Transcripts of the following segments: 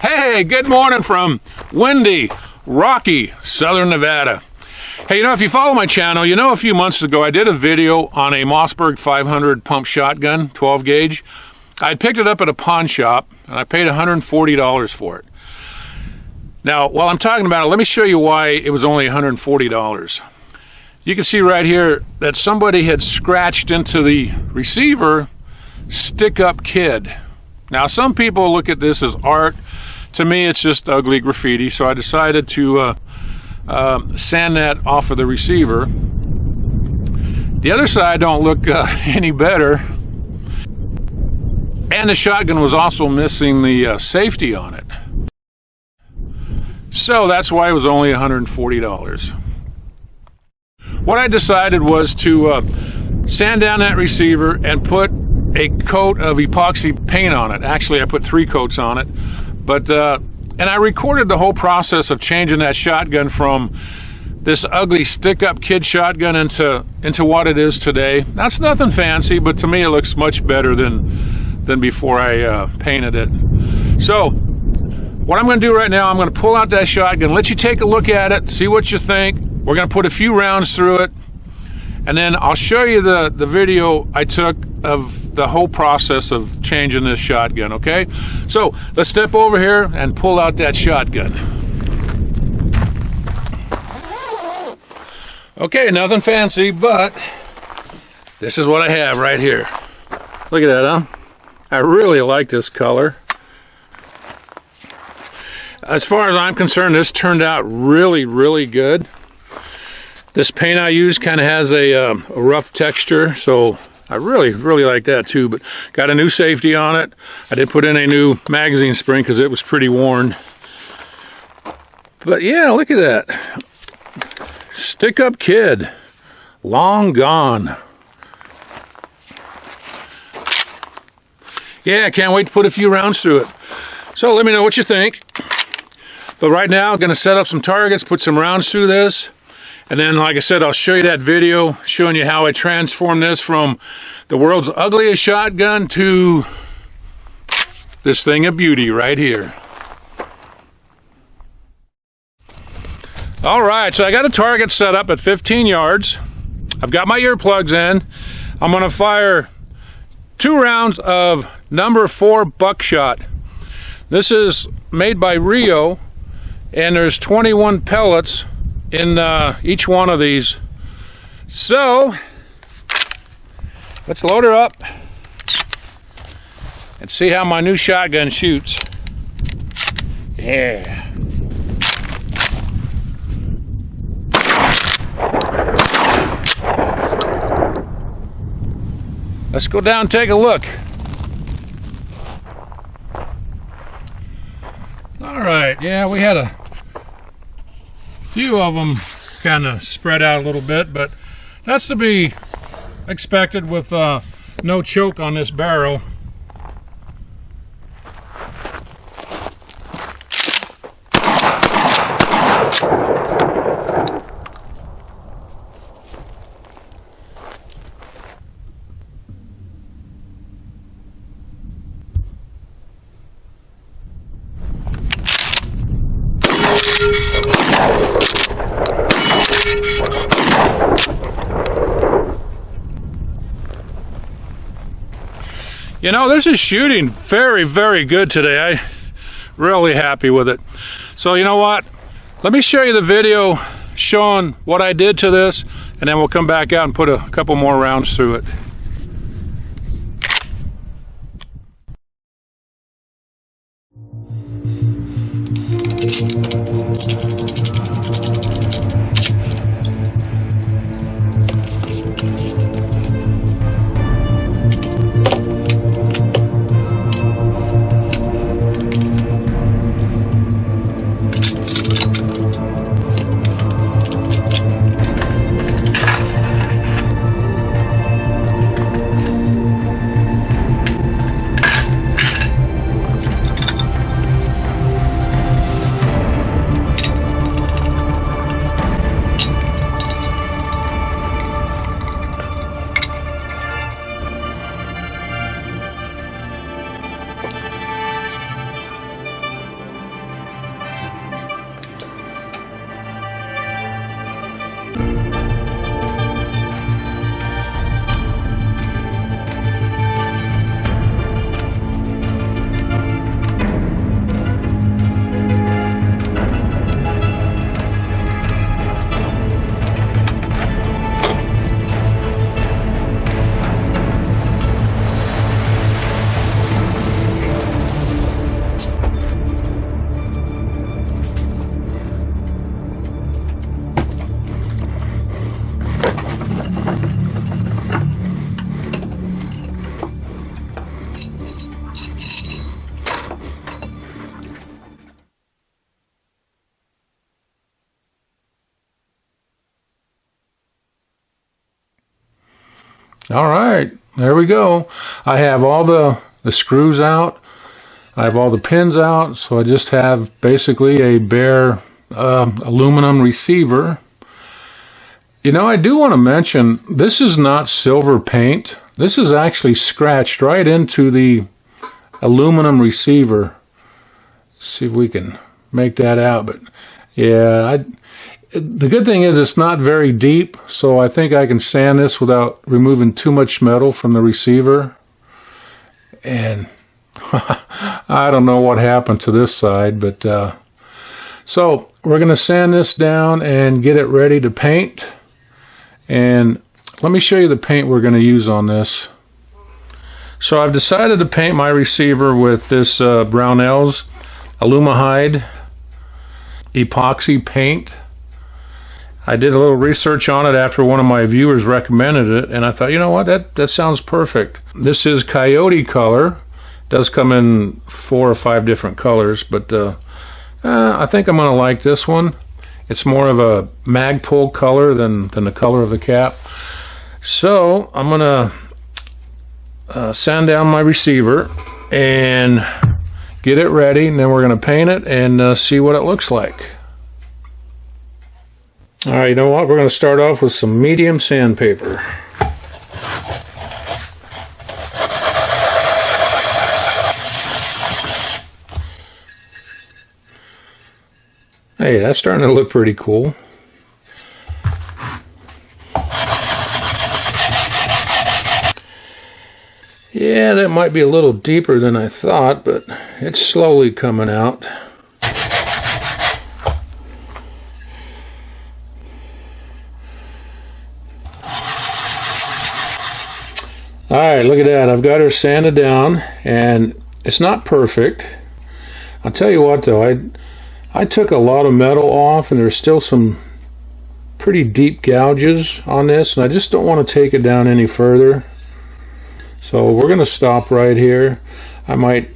Hey, good morning from windy, rocky, southern Nevada. Hey, if you follow my channel, a few months ago I did a video on a Mossberg 500 pump shotgun, 12 gauge. I picked it up at a pawn shop and I paid $140 for it. Now, while I'm talking about it, let me show you why it was only $140. You can see right here that somebody had scratched into the receiver, "Stick Up Kid." Now, some people look at this as art. To me, it's just ugly graffiti, so I decided to sand that off of the receiver. The other side don't look any better, and the shotgun was also missing the safety on it. So that's why it was only $140. What I decided was to sand down that receiver and put a coat of epoxy paint on it. Actually, I put 3 coats on it. But and I recorded the whole process of changing that shotgun from this ugly stick-up kid shotgun into what it is today. That's nothing fancy, but to me it looks much better than before I painted it. So what I'm going to do right now, I'm going to pull out that shotgun, let you take a look at it, see what you think. We're going to put a few rounds through it, and then I'll show you the video I took of the whole process of changing this shotgun, okay? So let's step over here and pull out that shotgun. Okay, nothing fancy, but this is what I have right here. Look at that, huh? I really like this color. As far as I'm concerned, this turned out really, really good. This paint I use kind of has a rough texture, so I really like that too. But got a new safety on it. I did put in a new magazine spring because it was pretty worn. But yeah, look at that. Stick Up Kid. Long gone. Yeah, I can't wait to put a few rounds through it. So let me know what you think. But right now, I'm going to set up some targets, put some rounds through this. And then, like I said, I'll show you that video showing you how I transformed this from the world's ugliest shotgun to this thing of beauty right here. All right, so I got a target set up at 15 yards. I've got my earplugs in. I'm going to fire 2 rounds of number 4 buckshot. This is made by Rio, and there's 21 pellets in each one of these. So let's load her up and see how my new shotgun shoots. Yeah. Let's go down and take a look. All right, yeah, we had a few of them kind of spread out a little bit, but that's to be expected with no choke on this barrel. This is shooting very, very good today. I'm really happy with it. So you know what? Let me show you the video showing what I did to this, and then we'll come back out and put a couple more rounds through it. All right, there we go. I have all the screws out. I have all the pins out, so I just have basically a bare aluminum receiver. You know, I do want to mention, this is not silver paint. This is actually scratched right into the aluminum receiver. See if we can make that out. But yeah, the good thing is it's not very deep, so I think I can sand this without removing too much metal from the receiver. And I don't know what happened to this side, but so we're going to sand this down and get it ready to paint. And let me show you the paint we're going to use on this. So I've decided to paint my receiver with this Brownell's Aluma-Hyde epoxy paint. I did a little research on it after one of my viewers recommended it, and I thought, you know what, that sounds perfect. This is Coyote color. It does come in 4 or 5 different colors, but I think I'm going to like this one. It's more of a Magpul color than the color of the cap. So I'm going to sand down my receiver and get it ready, and then we're going to paint it and see what it looks like. All right, you know what? We're going to start off with some medium sandpaper. Hey, that's starting to look pretty cool. Yeah, that might be a little deeper than I thought, but it's slowly coming out. All right, look at that. I've got her sanded down, and it's not perfect. I'll tell you what, though, I took a lot of metal off, and there's still some pretty deep gouges on this, and I just don't want to take it down any further. So we're going to stop right here. I might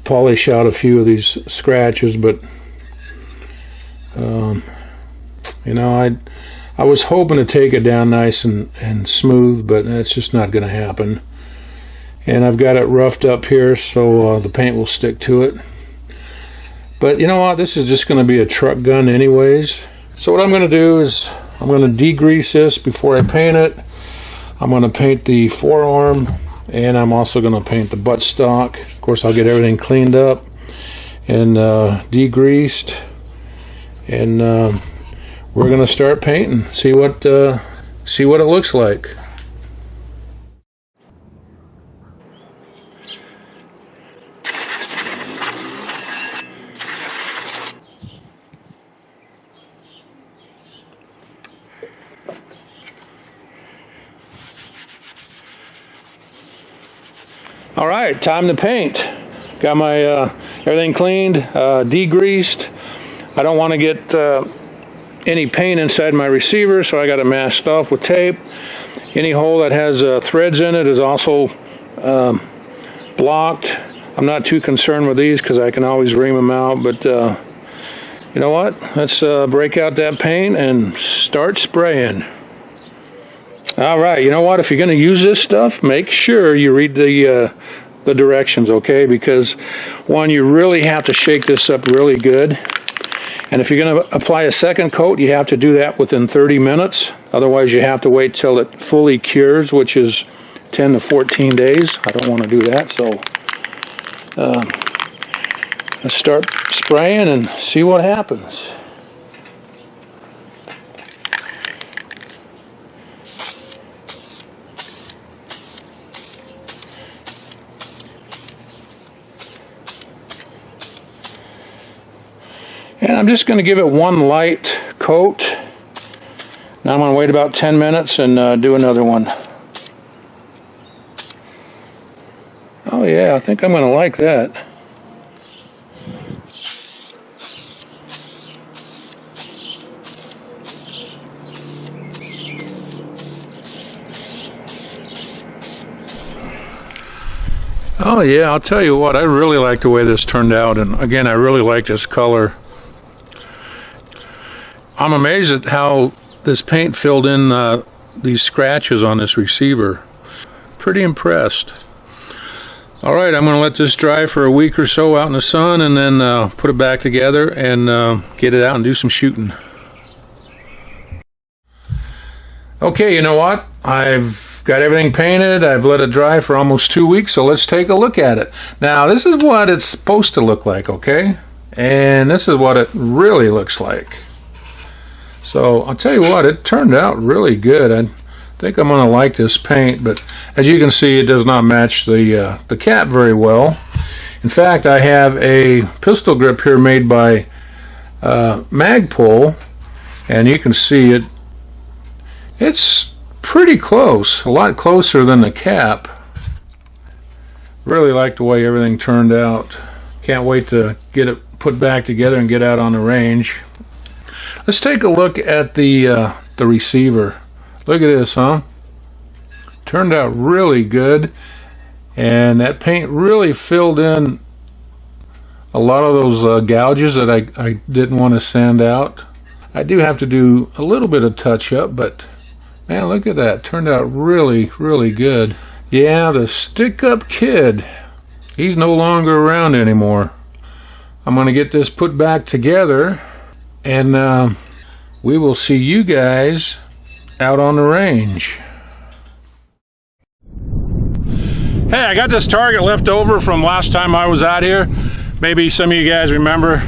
polish out a few of these scratches, but you know, I was hoping to take it down nice and smooth, but that's just not going to happen. And I've got it roughed up here so the paint will stick to it. But you know what? This is just going to be a truck gun anyways. So what I'm going to do is I'm going to degrease this before I paint it. I'm going to paint the forearm, and I'm also going to paint the buttstock. Of course, I'll get everything cleaned up and degreased. And we're going to start painting. See what it looks like. All right, time to paint. Got my everything cleaned, degreased. I don't want to get any paint inside my receiver, so I got it masked off with tape. Any hole that has threads in it is also blocked. I'm not too concerned with these because I can always ream them out, but you know what? Let's break out that paint and start spraying. All right, you know what? If you're going to use this stuff, make sure you read the directions, okay? Because, one, you really have to shake this up really good. And if you're going to apply a second coat, you have to do that within 30 minutes. Otherwise, you have to wait till it fully cures, which is 10 to 14 days. I don't want to do that, so let's start spraying and see what happens. And I'm just going to give it one light coat. Now I'm going to wait about 10 minutes and do another one. Oh yeah, I think I'm going to like that. Oh yeah, I'll tell you what, I really like the way this turned out, and again, I really like this color. I'm amazed at how this paint filled in these scratches on this receiver. pretty impressed. All right, I'm going to let this dry for a week or so out in the sun, and then put it back together and get it out and do some shooting. Okay, you know what? I've got everything painted. I've let it dry for almost 2 weeks, so let's take a look at it. Now, this is what it's supposed to look like, okay? And this is what it really looks like. So, I'll tell you what, it turned out really good. I think I'm going to like this paint, but as you can see, it does not match the cap very well. In fact, I have a pistol grip here made by Magpul, and you can see it's pretty close, a lot closer than the cap. Really like the way everything turned out. Can't wait to get it put back together and get out on the range. Let's take a look at the receiver. Look at this, huh? Turned out really good, and that paint really filled in a lot of those gouges that I didn't want to sand out. I do have to do a little bit of touch up, but man, look at that. Turned out really, really good. Yeah, the stick-up kid, he's no longer around anymore. I'm going to get this put back together, and we will see you guys out on the range. Hey, I got this target left over from last time I was out here. Maybe some of you guys remember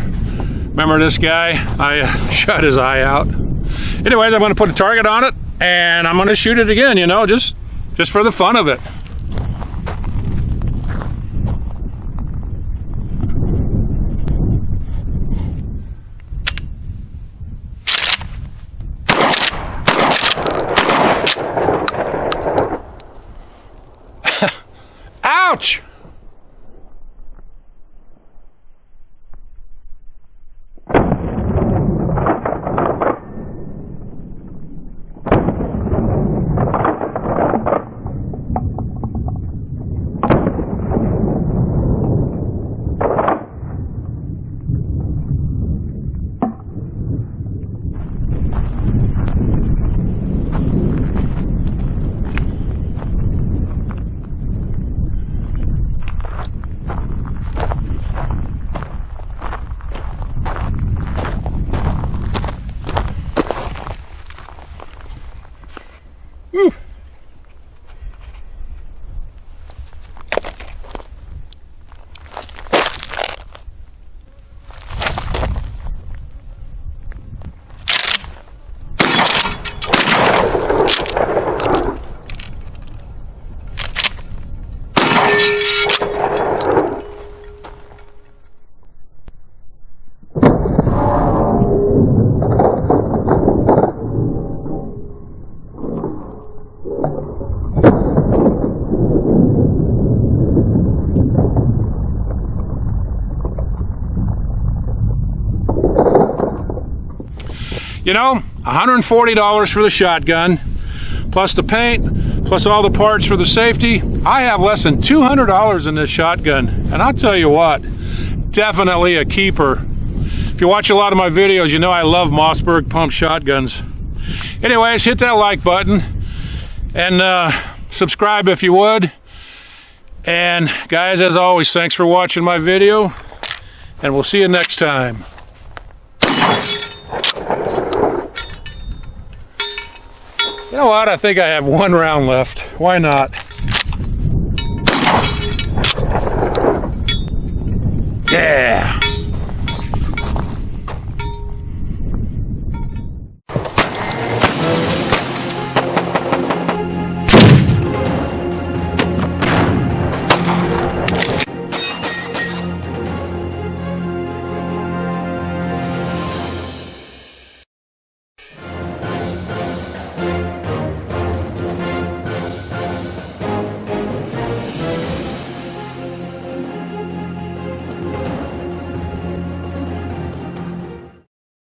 this guy. I shot his eye out. Anyways, I'm going to put a target on it, and I'm going to shoot it again, you know, just for the fun of it. Ouch! Woo. You know, $140 for the shotgun, plus the paint, plus all the parts for the safety. I have less than $200 in this shotgun, and I'll tell you what, definitely a keeper. If you watch a lot of my videos, you know I love Mossberg pump shotguns. Anyways, hit that like button and subscribe if you would. And guys, as always, thanks for watching my video, and we'll see you next time. You know what? I think I have one round left. Why not? Yeah.